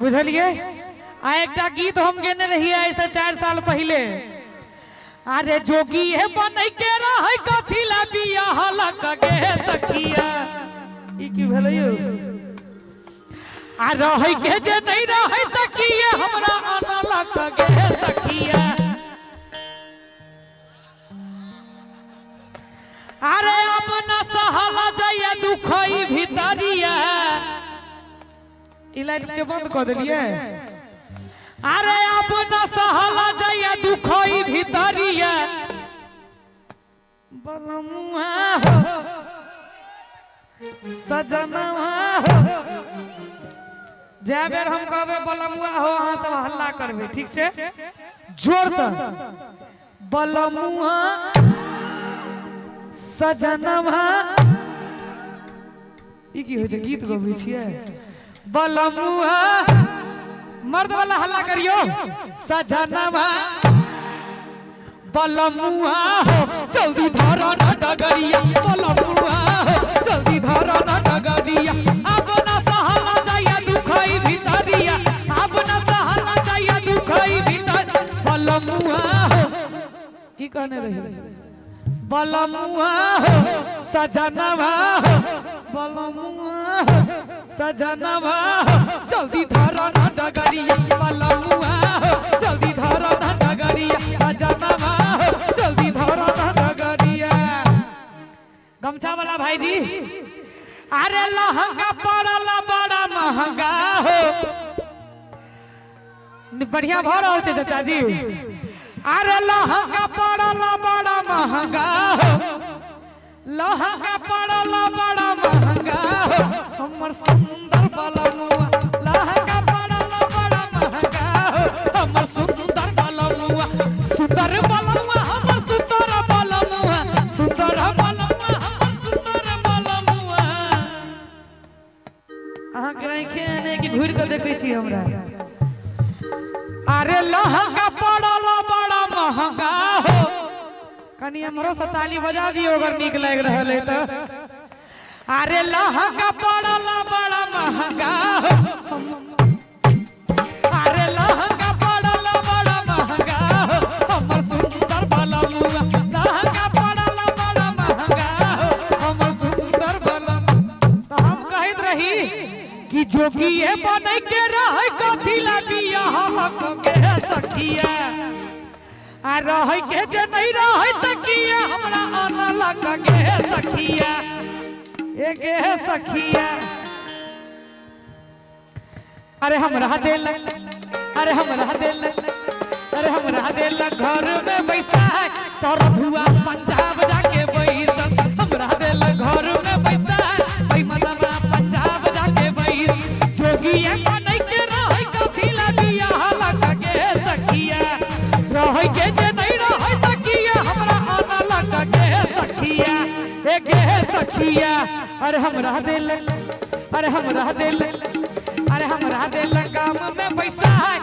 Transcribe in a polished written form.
बुझलिए। आ एक गीत हम गेने रहिए ऐसे 4 साल पहले। अरे जोगी है बन के रह कथी ला बियाह लगे सखिया ई की भेलयो। आ रह के जे नहीं रह तकिए हमरा आना लगे सखिया। अरे अपना सहला जाइए दुखई भितरिया। ई लाइट के बंद कर दिलिए। अरे अपना सहला जाइए दुखई भितरिया। बलमुआ हो सजनवा हो। जय बेर हम कहबे बलमुआ हो अहाँ सब हल्ला करबे ठीक से जोर से। बलमुआ सजनवा ई की होय छै गीत गबै छियै। बलमुआ मर्द वाला हल्ला करियो। सजनवा बलमुआ हो जल्दी धरो न डगरिया। बलमुआ हो जल्दी धरो न डगरिया। अब न सहला जाइए दुखई भितरिया। अब न सहला जाइए दुखई भीतर। बलमुआ हो की कहने रही। बलमुआ हो सजनवा हो। बलमुआ हो सजनवा हो जल्दी धरो न डगरिया। बलमुआ हो जल्दी धरो न डगरिया। सजनवा हो जल्दी धरो न डगरिया। गमछा वाला भाई जी। अरे लहंगा पड़ला बड़ा महंगा हो। बढ़िया भर हो चाचा जी। अरे लहंगा पड़ला बड़ा महंगा हो। लहंगा पड़ला बड़ा महंगा हो। हमर सुंदर बलमुआ लहंगा पड़ला बड़ा महंगा हो। हमर सुंदर बलमुआ सुंदर बलमुआ हमर सुंदर बलमुआ सुंदर बलमुआ हमर सुंदर बलमुआ। अहाँ के आंखें ने कि घुर के देखै छी हमरा। अरे लहंगा पड़ला बड़ा महंगा हो। कनी हमरो से ताली बजा दियो अगर निक लाग रहल है तो। अरे लहंगा पड़ला बड़ा महंगा हो। अरे लहंगा पड़ला बड़ा महंगा हो। हमर सुंदर बलमुआ लहंगा पड़ला बड़ा महंगा हो। हमर सुंदर बलमुआ। तो हम कहत रही कि जोगिए बन के रह कथी ला बियाह लगे सखिया। आ रह के जे नहीं रह तकिए हमरा आना लगे सखिया। एगे सखिया। अरे हमरा दिल अरे हमरा दिल अरे हमरा दिल घर में बैसा है। सरधुआ पंजाब जाके बैस। हमरा दिल घर में बैसा है। भाई मदमा पंजाब जाके बैस। जोगिए बन के रह कथी ला बियाह लगे सखिया। रह के जे नहीं रह तकिए हमरा आना लगे सखिया। एगे सखिया। अरे हमरा दिल अरे हमरा दिल अरे हमरा दिल काम में पैसा है।